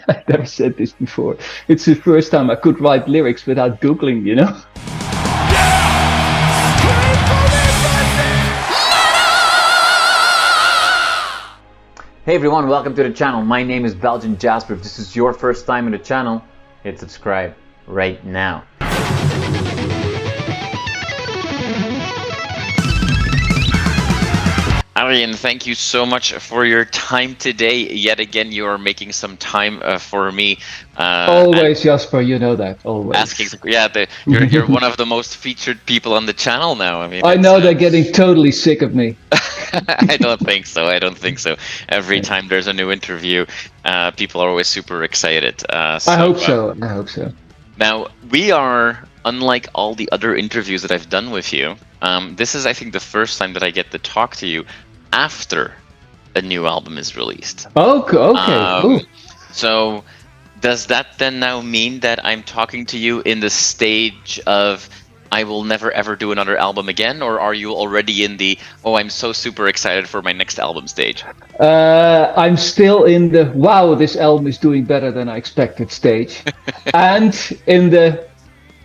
I never said this before. It's the first time I could write lyrics without Googling, you know? Hey everyone, welcome to the channel. My name is Belgian Jasper. If this is your first time in the channel, hit subscribe right now. Ayreon, thank you so much for your time today. Yet again, you are making some time for me. Always, Jasper, you know that. Always. Asking, yeah, you're one of the most featured people on the channel now. I mean, I know they're getting totally sick of me. I don't think so. I don't think so. Every time there's a new interview, people are always super excited. I hope so. I hope so. Now, we are, unlike all the other interviews that I've done with you, this is, I think, the first time that I get to talk to you after a new album is released. Oh, okay. Cool. So, does that then now mean that I'm talking to you in the stage of I will never ever do another album again, or are you already in the oh, I'm so super excited for my next album stage? I'm still in the wow, this album is doing better than I expected stage, and in the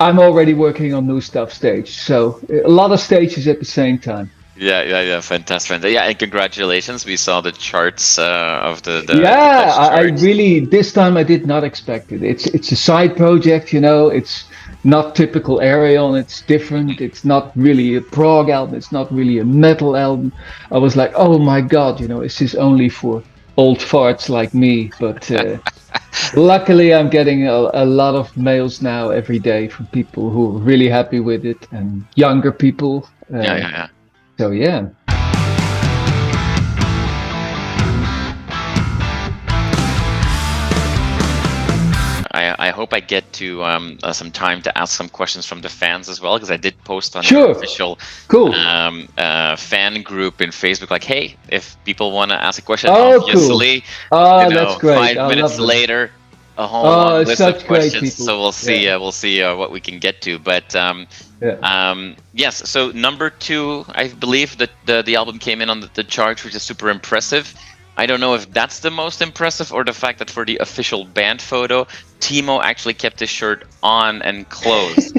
I'm already working on new stuff stage. So a lot of stages at the same time. Yeah, fantastic. Yeah, and congratulations. We saw the charts of the yeah, I really, this time I did not expect it. It's a side project, you know, it's not typical Ayreon, it's different, it's not really a prog album, it's not really a metal album. I was like, oh my god, you know, is this only for old farts like me? But luckily I'm getting a lot of mails now every day from people who are really happy with it, and younger people. Yeah. So yeah. I hope I get to some time to ask some questions from the fans as well, because I did post on the official cool. Fan group in Facebook, like, hey, if people want to ask a question, oh, obviously, cool. You know, that's great. 5 minutes later, a whole long list of questions. People. So we'll see what we can get to. But yes, so number 2, I believe that the album came in on the chart, which is super impressive. I don't know if that's the most impressive, or the fact that for the official band photo, Timo actually kept his shirt on and closed.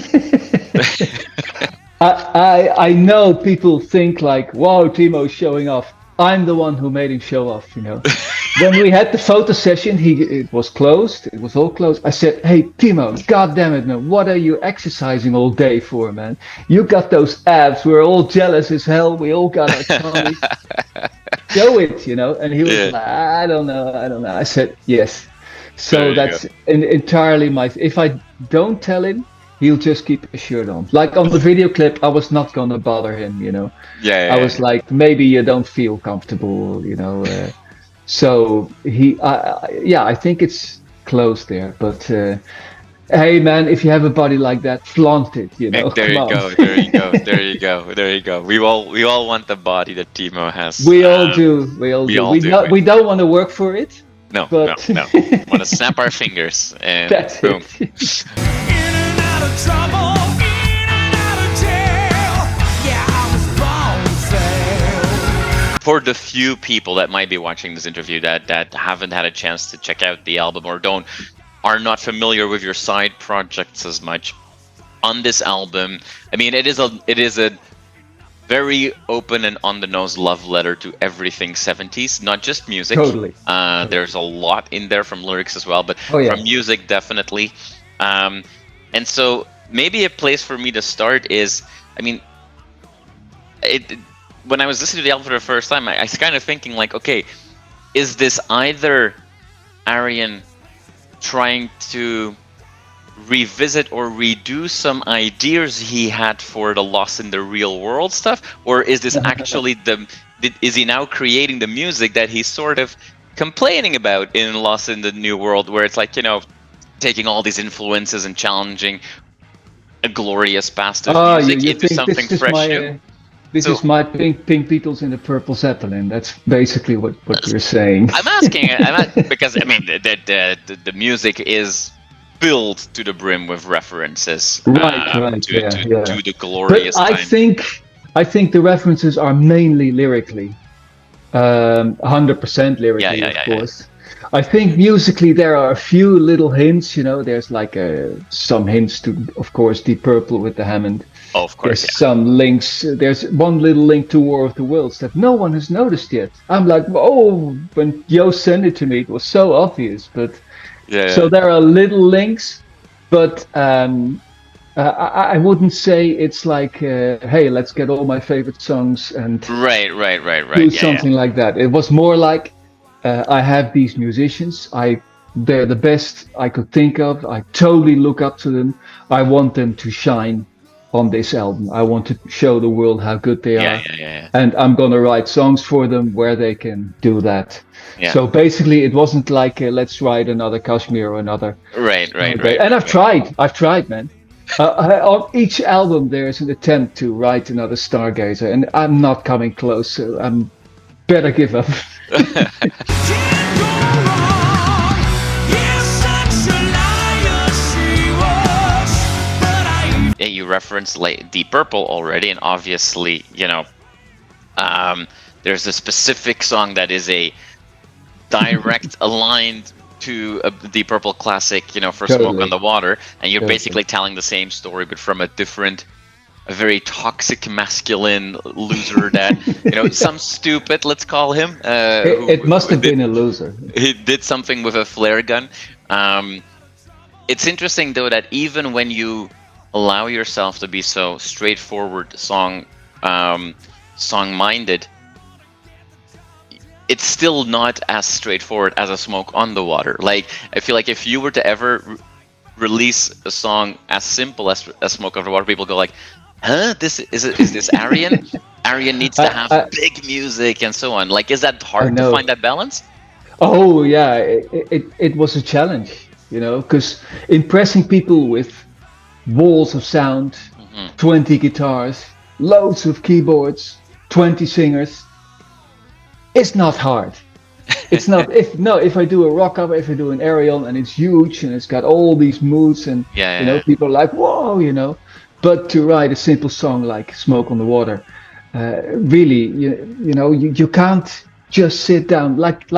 I know people think like, wow, Timo's showing off. I'm the one who made him show off, you know. When we had the photo session, it was closed. It was all closed. I said, hey, Timo, God damn it, man. What are you exercising all day for, man? You got those abs. We're all jealous as hell. We all got our tummies. Show it, you know. And he was like, I don't know. I said, yes. So that's entirely my... If I don't tell him, he'll just keep his shirt on. Like on the video clip, I was not going to bother him, you know. I was like, maybe you don't feel comfortable, you know. So I think it's close there. But hey, man, if you have a body like that, flaunt it, you know. There you go. We all want the body that Timo has. We all do. We don't want to work for it. No. Want to snap our fingers and that's boom. It. In and out of trouble, in and out of jail. Yeah, I was born to fail. For the few people that might be watching this interview that haven't had a chance to check out the album, or are not familiar with your side projects as much, on this album, I mean, it is a very open and on-the-nose love letter to everything 70s, not just music. Totally. There's a lot in there from lyrics as well, but from music, definitely. And so maybe a place for me to start is, I mean, when I was listening to the album for the first time, I was kind of thinking like, okay, is this either Ayreon trying to revisit or redo some ideas he had for the Lost in the Real World stuff, or is this actually is he now creating the music that he's sort of complaining about in Lost in the New World, where it's like, you know, taking all these influences and challenging a glorious past of music into something fresh new? This is my pink Beatles in the Purple Zeppelin. That's basically what you're saying. I'm asking because I mean the music is filled to the brim with references to the glorious but time. I think the references are mainly lyrically, 100% lyrically, of course. I think musically there are a few little hints. There's like some hints to, of course, Deep Purple with the Hammond. Oh, of course, There's some links. There's one little link to War of the Worlds that no one has noticed yet. I'm like, oh, when Yo sent it to me, it was so obvious. But so there are little links, but I wouldn't say it's like, hey, let's get all my favorite songs and Right. do something like that. It was more like, I have these musicians. They're the best I could think of. I totally look up to them. I want them to shine on this album. I want to show the world how good they are. Yeah. And I'm gonna write songs for them where they can do that. Yeah. So basically, it wasn't like let's write another Kashmir or another. Right. And I've tried, man. On each album, there's an attempt to write another Stargazer, and I'm not coming close. So I'm better give up. Can't go wrong. You're such a liar, she was. But I Yeah, you referenced like Deep Purple already, and obviously, there's a specific song that is a direct aligned to a Deep Purple classic, for Smoke on the Water, and you're basically telling the same story, but from a very toxic masculine loser that, some stupid, let's call him. It must have been a loser. He did something with a flare gun. It's interesting though that even when you allow yourself to be so straightforward song-minded, it's still not as straightforward as a Smoke on the Water. Like, I feel like if you were to ever release a song as simple as Smoke on the Water, people go like, huh, is this Ayreon? Ayreon needs to have big music and so on. Like, is that hard to find that balance? Oh yeah, it was a challenge, because impressing people with walls of sound, 20 guitars, loads of keyboards, 20 singers, it's not hard. It's not. If I do a rock cover, if I do an Ayreon and it's huge and it's got all these moods and people are like, whoa, But to write a simple song like Smoke on the Water, really, you can't just sit down like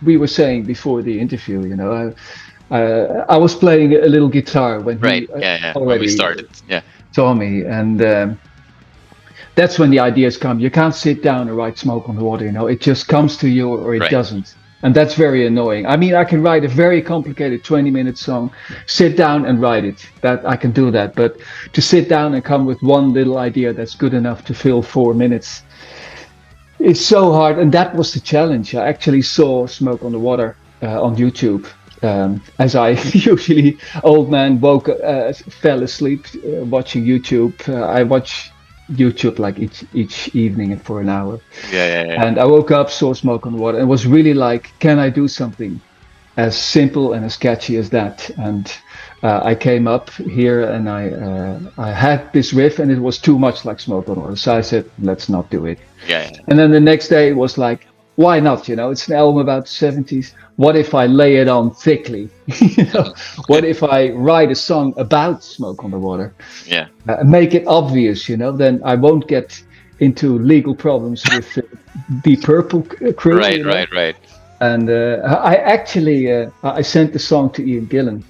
we were saying before the interview. I was playing a little guitar when he already when we started. Saw me, and that's when the ideas come. You can't sit down and write Smoke on the Water. It just comes to you or it doesn't. And that's very annoying. I mean, I can write a very complicated 20-minute song, sit down and write it. That I can do that. But to sit down and come with one little idea that's good enough to fill 4 minutes is so hard. And that was the challenge. I actually saw Smoke on the Water on YouTube. As I usually, old man fell asleep watching YouTube. I watch YouTube like each evening for an hour. And I woke up, saw Smoke on the Water, and was really like, can I do something as simple and as catchy as that? And I came up here and I had this riff and it was too much like Smoke on the Water. So I said, let's not do it. And then the next day it was like, why not? It's an album about the 70s. What if I lay it on thickly? What if I write a song about Smoke on the Water? Make it obvious, Then I won't get into legal problems with the Purple crew. Right. And I actually I sent the song to Ian Gillan,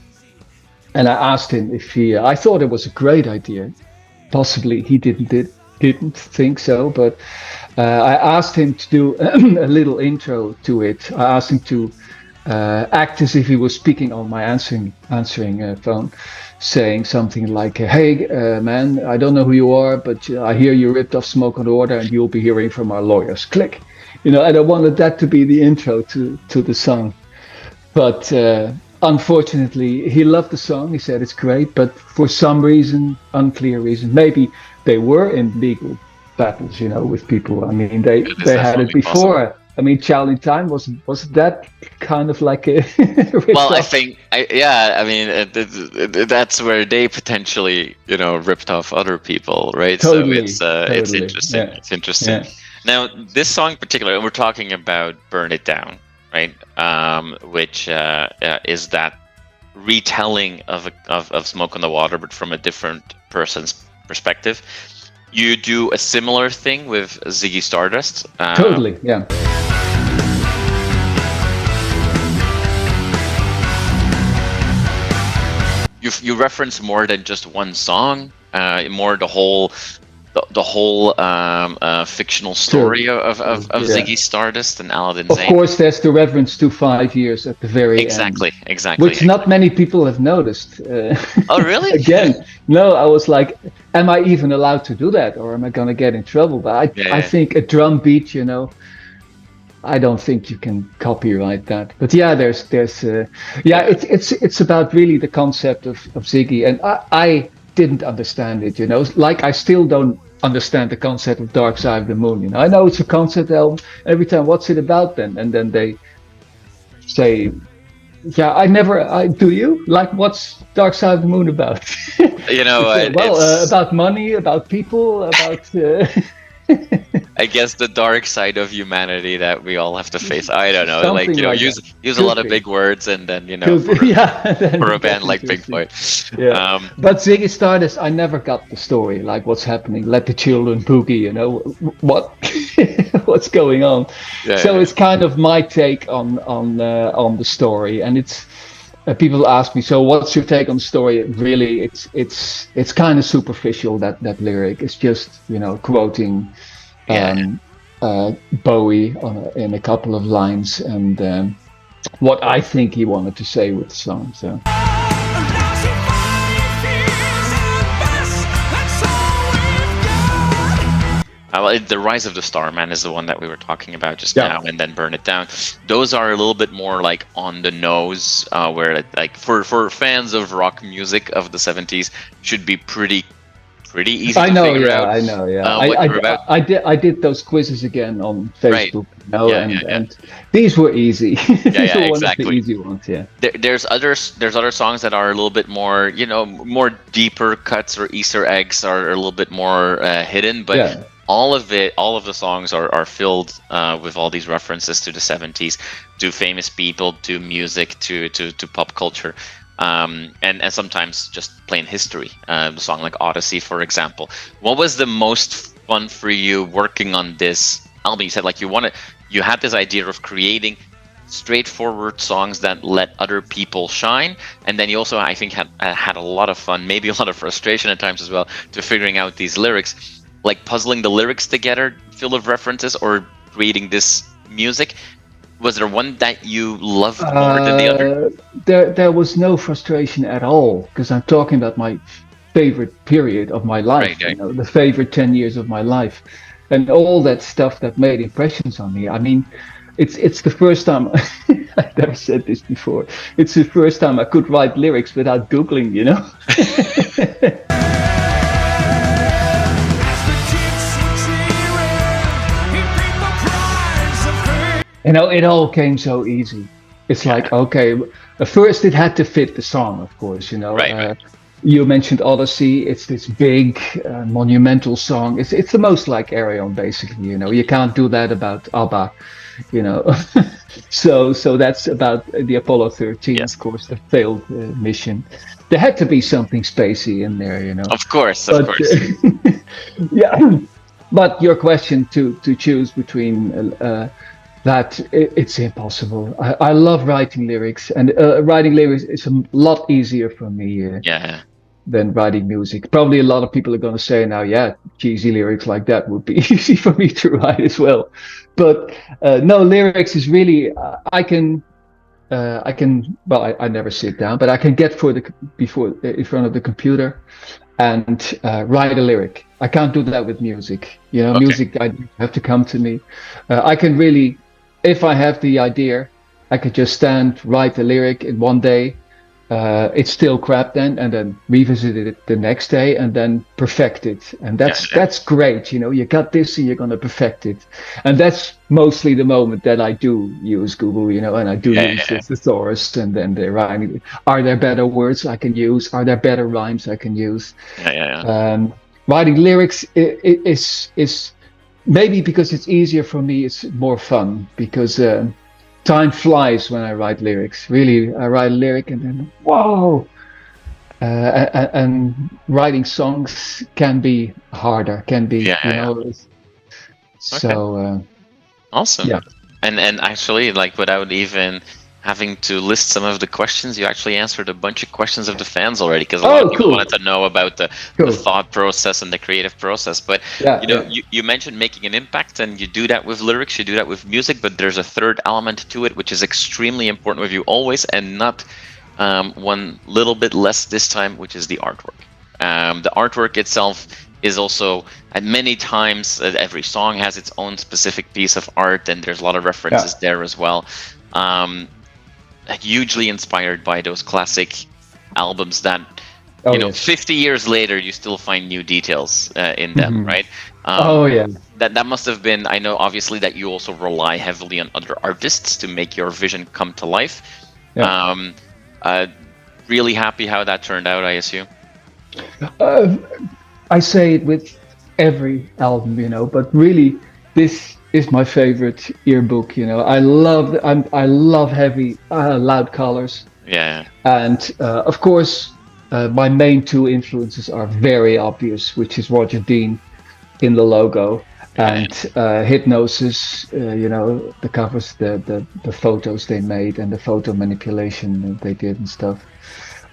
and I asked him if he. I thought it was a great idea. Possibly he didn't think so, but I asked him to do a little intro to it. I asked him to act as if he was speaking on my answering phone, saying something like, hey man, I don't know who you are, but I hear you ripped off Smoke on the Water and you'll be hearing from our lawyers. Click. And I wanted that to be the intro to the song. But unfortunately, he loved the song. He said it's great, but for some reason, unclear reason, maybe they were in legal battles, with people. I mean, they had it before. Possible. I mean, Child in Time was that kind of like a well, I think that's where they potentially ripped off other people, right? Totally, so it's interesting. Yeah. It's interesting. Yeah. Now, this song in particular, and we're talking about "Burn It Down," right? Which is that retelling of Smoke on the Water, but from a different person's perspective. You do a similar thing with Ziggy Stardust. Totally, yeah. you reference more than just one song, more the whole fictional story of Yeah. Ziggy Stardust and Aladdin Of Sane. course, there's the reference to 5 years at the very Exactly, end, exactly. which not many people have noticed. Oh, really? Again, no, I was like, am I even allowed to do that, or am I gonna get in trouble? But I Yeah. think a drum beat, I don't think you can copyright that. But yeah, Yeah. it's about really the concept of Ziggy, and I didn't understand it. Like I still don't understand the concept of Dark Side of the Moon. I know it's a concept album. Every time, what's it about then? And then they say, yeah, I do you like what's Dark Side of the Moon about? You know, Well, about money, about people, about. I guess the dark side of humanity that we all have to face. I don't know, Something like use that. use a Could lot of be. big words, and then Yeah, then for a it band gets like Pink interesting. Floyd. Yeah, but Ziggy Stardust, I never got the story, like what's happening. Let the children boogie, what, what's going on. So it's kind of my take on the story, and it's people ask me, so what's your take on the story? Really, it's kind of superficial. That lyric, it's just quoting Bowie in a couple of lines, and what I think he wanted to say with the song. So. Now she finally feels her best. That's all we've got. Well, the Rise of the Starman is the one that we were talking about just Yeah. now, and then Burn It Down. Those are a little bit more like on the nose, where like for fans of rock music of the 70s should be pretty easy to figure out. I know, yeah. what you're about. I did those quizzes again on Facebook, Yeah, and these were easy. These yeah, were one exactly. of the easy ones, yeah. There's other songs that are a little bit more, more deeper cuts, or Easter eggs are a little bit more hidden, but Yeah. all of the songs are filled with all these references to the 70s, to famous people, to music, to pop culture, and sometimes just plain history. A song like Odyssey, for example. What was the most fun for you working on this album? You said like you had this idea of creating straightforward songs that let other people shine, and then you also, I think, had a lot of fun, maybe a lot of frustration at times as well, to figuring out these lyrics, like puzzling the lyrics together, full of references, or creating this music. Was there one that you loved more than the other? There was no frustration at all, because I'm talking about my favorite period of my life, Right. the favorite 10 years of my life, and all that stuff that made impressions on me. I mean, it's the first time I've never said this before. It's the first time I could write lyrics without Googling. As the kids were cheering, he paid the price of fame. It all came so easy. It's like, okay, at first it had to fit the song, of course. Right. You mentioned Odyssey. It's this big, monumental song. It's the most like Ayreon, basically. You can't do that about ABBA. So that's about the Apollo 13, Yes. of course, the failed mission. There had to be something spacey in there. Of course, of course. Yeah. But your question to choose between that, it's impossible. I love writing lyrics, and writing lyrics is a lot easier for me Yeah. than writing music. Probably a lot of people are going to say now, yeah, cheesy lyrics like that would be easy for me to write as well. But no, lyrics is really I can. Well, I never sit down, but I can get in front of the computer and write a lyric. I can't do that with music. Okay. Music, I have to come to me. I can really, if I have the idea, I could just write a lyric in one day. It's still crap then, and then revisit it the next day, and then perfect it. And that's great. You got this, and you're gonna perfect it. And that's mostly the moment that I do use Google, and I do use the thesaurus, and then they're writing. Are there better words I can use? Are there better rhymes I can use? Writing lyrics is maybe because it's easier for me. It's more fun because. Time flies when I write lyrics. Really, I write a lyric and then whoa! And writing songs can be harder. Can be, So Awesome. Yeah. And actually, like, without even having to list some of the questions. You actually answered a bunch of questions of the fans already, because a lot of people cool. wanted to know about the Cool. thought process and the creative process. But Yeah, you know, yeah. you mentioned making an impact, and you do that with lyrics, you do that with music, but there's a third element to it, which is extremely important with you always, and not one little bit less this time, which is the artwork. The artwork itself is also, at many times, every song has its own specific piece of art, and there's a lot of references there as well. Hugely inspired by those classic albums that, you know, 50 years later, you still find new details in them, right? That must have been, I know obviously that you also rely heavily on other artists to make your vision come to life. Really happy how that turned out, I assume. I say it with every album, you know, but really this is my favorite yearbook, you know. I love heavy, loud colors. Yeah. And of course, my main two influences are very obvious, which is Roger Dean in the logo and Hypnosis, you know, the covers, the photos they made and the photo manipulation that they did and stuff.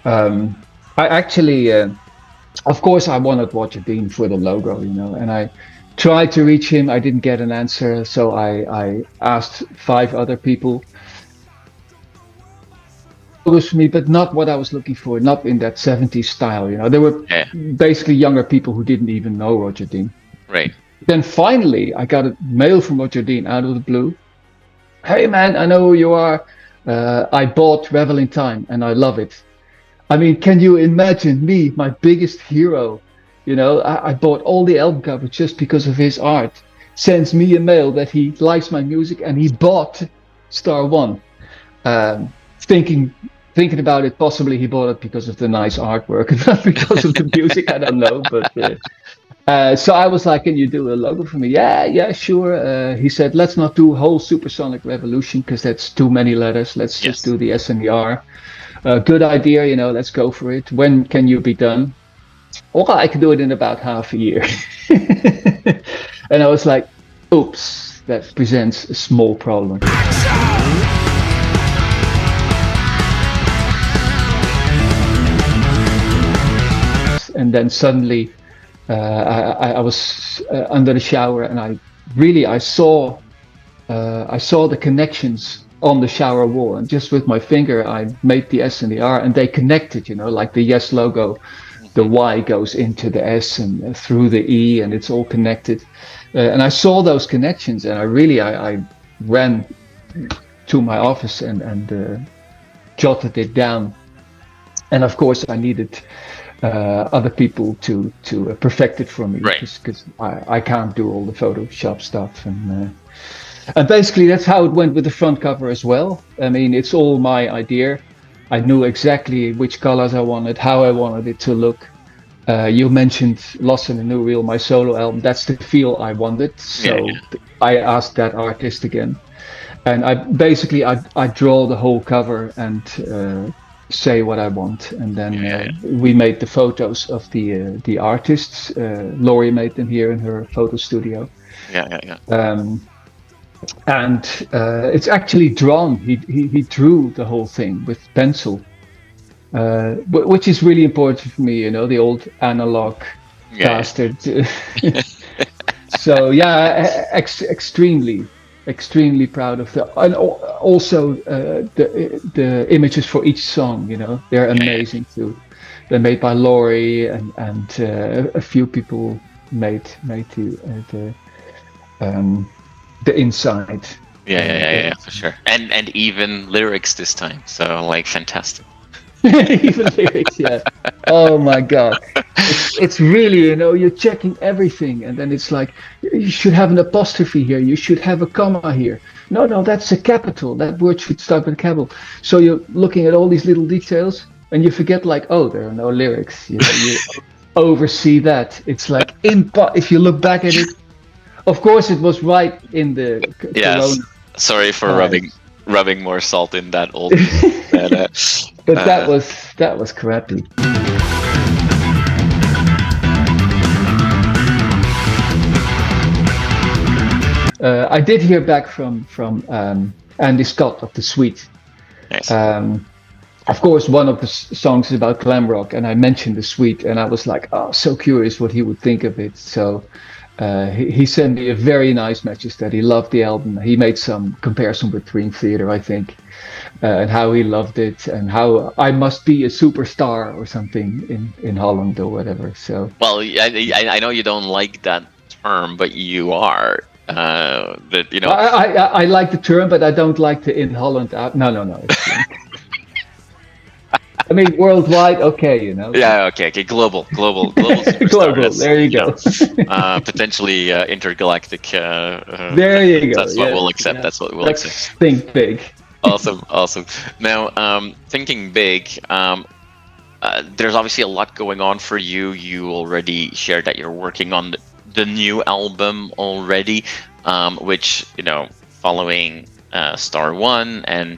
I actually, of course, I wanted Roger Dean for the logo, you know, and I tried to reach him. I didn't get an answer, so I asked 5 other people for me, but not what I was looking for, not in that 70s style, you know. There were basically younger people who didn't even know Roger Dean. Right. Then finally, I got a mail from Roger Dean out of the blue. Hey man, I know who you are. I bought Revel in Time and I love it. I mean, can you imagine me, my biggest hero? You know, I bought all the album covers just because of his art. Sends me a mail that he likes my music and he bought Star One. Thinking about it, possibly he bought it because of the nice artwork and not because of the music. I don't know, but so I was like, "Can you do a logo for me?" Yeah, sure. He said, "Let's not do whole Supersonic Revolution because that's too many letters. Let's just do the S and the R." Good idea, you know. Let's go for it. When can you be done? Well, I can do it in about half a year. And I was like, "Oops, that presents a small problem." And then suddenly I was under the shower and I saw the connections on the shower wall, and just with my finger I made the S and the R and they connected, you know, like the Yes logo, the Y goes into the S and through the E and it's all connected. And I saw those connections and I ran to my office and jotted it down. And of course I needed other people to perfect it for me, because I can't do all the Photoshop stuff, and basically that's how it went with the front cover as well. I mean, it's all my idea. I knew exactly which colors I wanted, how I wanted it to look. You mentioned Lost in the New Reel, my solo album. That's the feel I wanted, so I asked that artist again, and I draw the whole cover and say what I want, and then we made the photos of the artists. Laurie made them here in her photo studio. And it's actually drawn. He drew the whole thing with pencil, which is really important for me. You know, the old analog bastard. So extremely proud of that, and also the images for each song. You know, they're amazing too. They're made by Laurie and a few people made the inside. For sure. And even lyrics this time. So like fantastic. Even lyrics, Oh my god, it's really, you know, you're checking everything, and then it's like, you should have an apostrophe here, you should have a comma here. No, that's a capital. That word should start with a capital. So you're looking at all these little details, and you forget, like, oh, there are no lyrics. You know, you oversee that. It's like if you look back at it. Of course, it was right in the Corona. Sorry for rubbing more salt in that old. But that was crappy. I did hear back from Andy Scott of The Sweet, Nice. Of course, one of the songs is about glam rock, and I mentioned the suite, and I was like, oh, so curious what he would think of it. So he sent me a very nice message that he loved the album. He made some comparison with Dream Theater, I think, and how he loved it, and how I must be a superstar or something in Holland or whatever. So Well, I know you don't like that term, but you are. That you know. I like the term, but I don't like the in Holland out. No. I mean, worldwide, okay, you know. Yeah. Okay. Global superstar. Global. There you go. Potentially intergalactic. There you go. That's what we'll accept. Yeah. That's what we'll Let's accept. think big. Awesome. Now, thinking big. There's obviously a lot going on for you. You already shared that you're working on the new album already, which, you know, following Star One and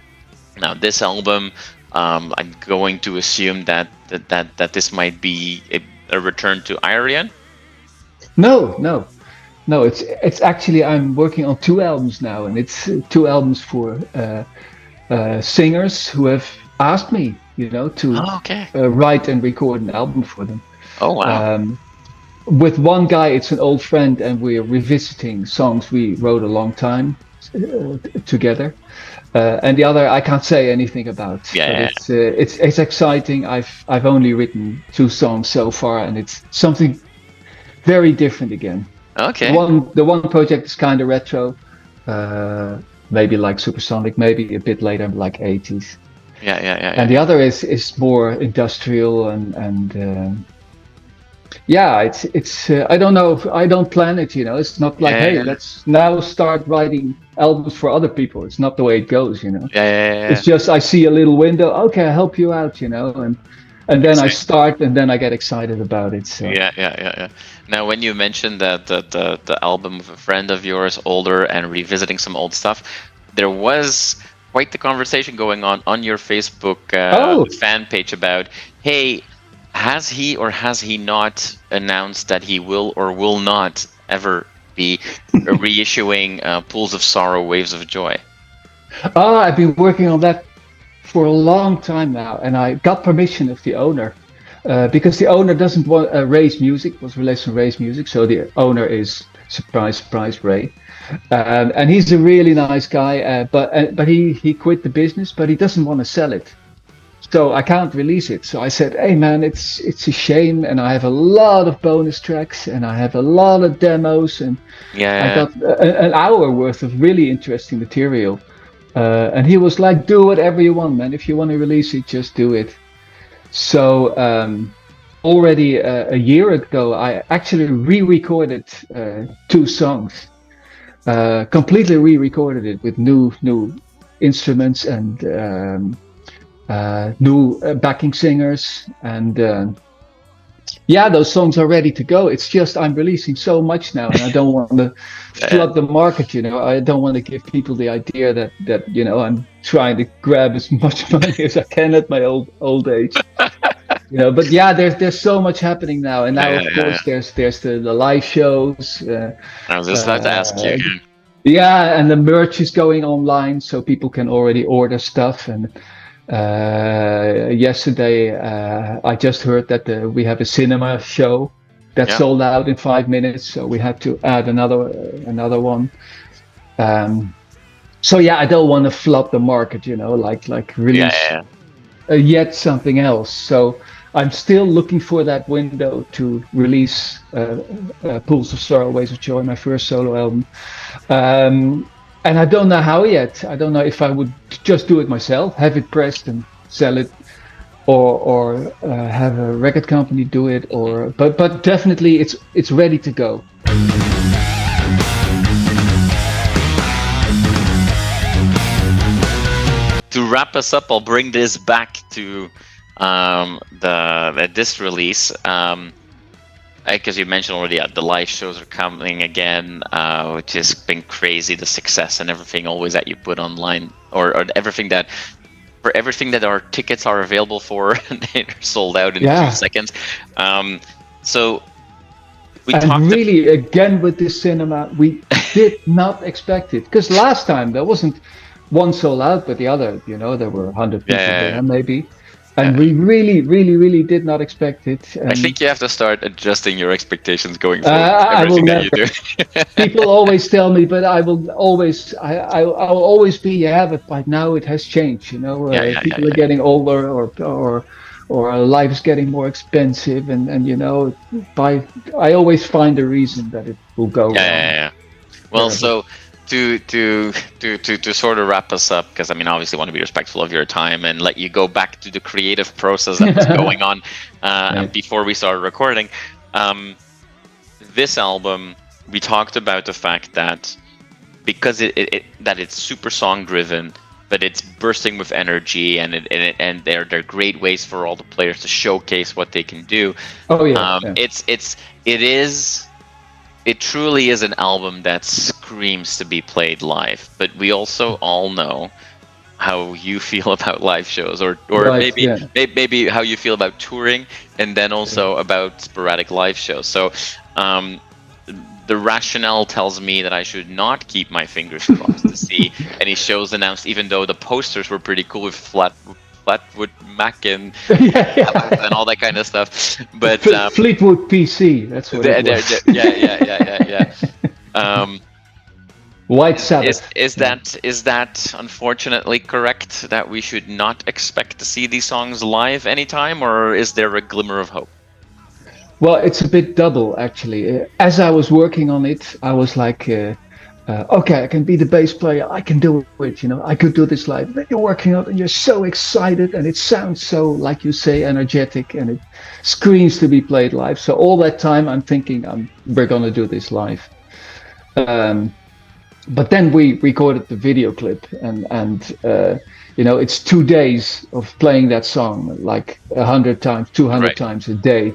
now this album, I'm going to assume that this might be a return to Ayreon. No. It's actually, I'm working on 2 albums now, and it's 2 albums for singers who have asked me, you know, to write and record an album for them. Oh wow. With one guy, it's an old friend, and we're revisiting songs we wrote a long time together. And the other, I can't say anything about. Yeah. But it's exciting. I've only written 2 songs so far, and it's something very different again. Okay. The one project is kind of retro, maybe like Supersonic, maybe a bit later, like 80s. Yeah. And the other is more industrial and yeah, it's I don't know. I don't plan it, you know. It's not like, hey, let's now start writing albums for other people. It's not the way it goes, you know. Yeah. It's just I see a little window. Okay, I'll help you out, you know, and then I start, and then I get excited about it. So. Yeah. Now, when you mentioned that the album of a friend of yours, older, and revisiting some old stuff, there was quite the conversation going on your Facebook fan page about, hey, has he or has he not announced that he will or will not ever be reissuing Pools of Sorrow, Waves of Joy? I've been working on that for a long time now, and I got permission of the owner because the owner doesn't want Ray's music, was released on Ray's music, so the owner is surprise Ray, and he's a really nice guy, but he quit the business, but he doesn't want to sell it. So I can't release it. So I said, hey man, it's a shame, and I have a lot of bonus tracks, and I have a lot of demos, and I got an hour worth of really interesting material. And he was like, do whatever you want, man. If you want to release it, just do it. So already a year ago, I actually re-recorded 2 songs, completely re-recorded it with new instruments and new backing singers, and those songs are ready to go. It's just I'm releasing so much now, and I don't want to flood the market, you know. I don't want to give people the idea that you know, I'm trying to grab as much money as I can at my old age. You know, but yeah, there's so much happening now, and now of course there's the live shows. I was just about to ask you. Yeah, and the merch is going online, so people can already order stuff. And yesterday I just heard that we have a cinema show that sold out in 5 minutes, so we had to add another one. So yeah, I don't want to flood the market, you know, like release yet something else. So I'm still looking for that window to release Pools of Sorrow, Waves of Joy, my first solo album. And I don't know how yet. I don't know if I would just do it myself, have it pressed and sell it, or have a record company do it, but definitely it's ready to go. To wrap us up, I'll bring this back to this release. Because you mentioned already, the live shows are coming again, which has been crazy. The success and everything always that you put online, or everything that our tickets are available for, they're sold out in 2 seconds. So we talked again with this cinema, we did not expect it, because last time there wasn't one sold out, but the other, you know, there were 100 people Yeah. there maybe. And we really did not expect it. I think you have to start adjusting your expectations going forward with I will everything that never. you do. People always tell me, but I will always, I will always be, yeah, but by now it has changed. You know, people are getting older, or life is getting more expensive, and you know, I always find a reason that it will go wrong. Well, Terrible. so to sort of wrap us up, because I mean, obviously, want to be respectful of your time and let you go back to the creative process that was going on before we started recording. This album, we talked about the fact that because that it's super song driven, but it's bursting with energy, and they're great ways for all the players to showcase what they can do. Oh yeah, It truly is an album that screams to be played live, but we also all know how you feel about live shows, or Right, maybe how you feel about touring, and then also about sporadic live shows. So the rationale tells me that I should not keep my fingers crossed to see any shows announced, even though the posters were pretty cool with Flatwood Mac and and all that kind of stuff. But Fleetwood PC, that's what it was. White Sabbath. Is that unfortunately correct, that we should not expect to see these songs live anytime, or is there a glimmer of hope? Well, it's a bit double actually. As I was working on it, I was like, okay, I can be the bass player. I can do it. You know, I could do this live. Then you're working on it, and you're so excited, and it sounds so, like you say, energetic, and it screams to be played live. So all that time, I'm thinking, we're gonna do this live. But then we recorded the video clip, and you know, it's 2 days of playing that song like 100 times, 200 times a day.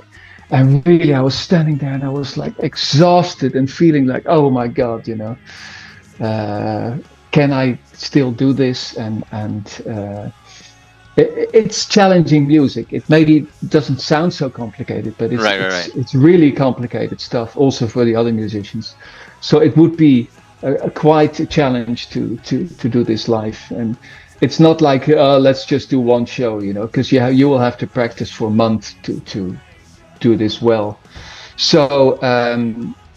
And really, I was standing there and I was like exhausted and feeling like, oh my God, you know, can I still do this? And it's challenging music. It maybe doesn't sound so complicated, but it's really complicated stuff also for the other musicians. So it would be quite a challenge to do this live. And it's not like, let's just do one show, you know, because you will have to practice for months to do this well. So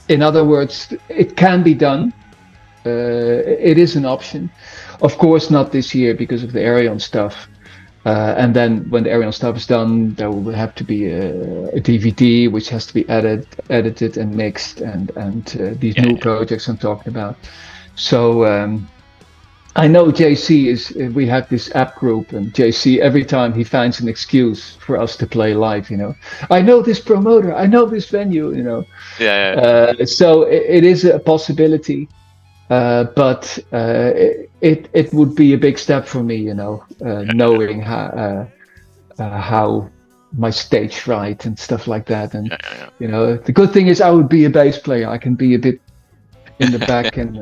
in other words, it can be done. It is an option. Of course not this year because of the Ayreon stuff. And then when the Ayreon stuff is done, there will have to be a DVD which has to be edited and mixed, and these new projects I'm talking about. So I know JC we have this app group, and JC, every time he finds an excuse for us to play live, you know, I know this promoter, I know this venue, you know. So it is a possibility, but it would be a big step for me, you know, knowing how my stage fright and stuff like that. And you know, the good thing is I would be a bass player. I can be a bit in the back and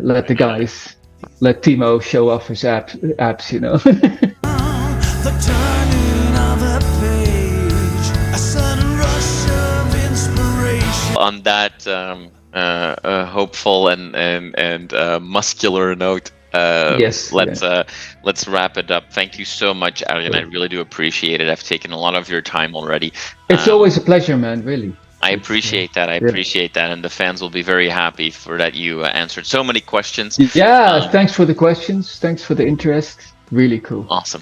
let the guys. Let Timo show off his apps, you know. The turning of a page, a sudden rush of inspiration. On that hopeful and muscular note, let's wrap it up. Thank you so much, Ayreon. I really do appreciate it. I've taken a lot of your time already. It's always a pleasure, man. Really. I appreciate that. I appreciate that, and the fans will be very happy for that. You answered so many questions. Yeah, thanks for the questions. Thanks for the interest. Really cool. Awesome.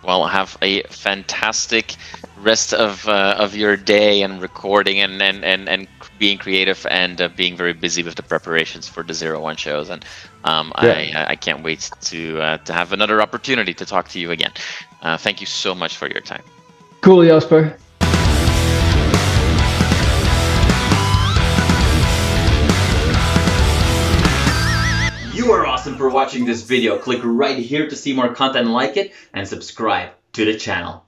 Well, have a fantastic rest of your day and recording and being creative and being very busy with the preparations for the 01 shows. And I can't wait to have another opportunity to talk to you again. Thank you so much for your time. Cool, Jasper. You are awesome for watching this video. Click right here to see more content like it and subscribe to the channel.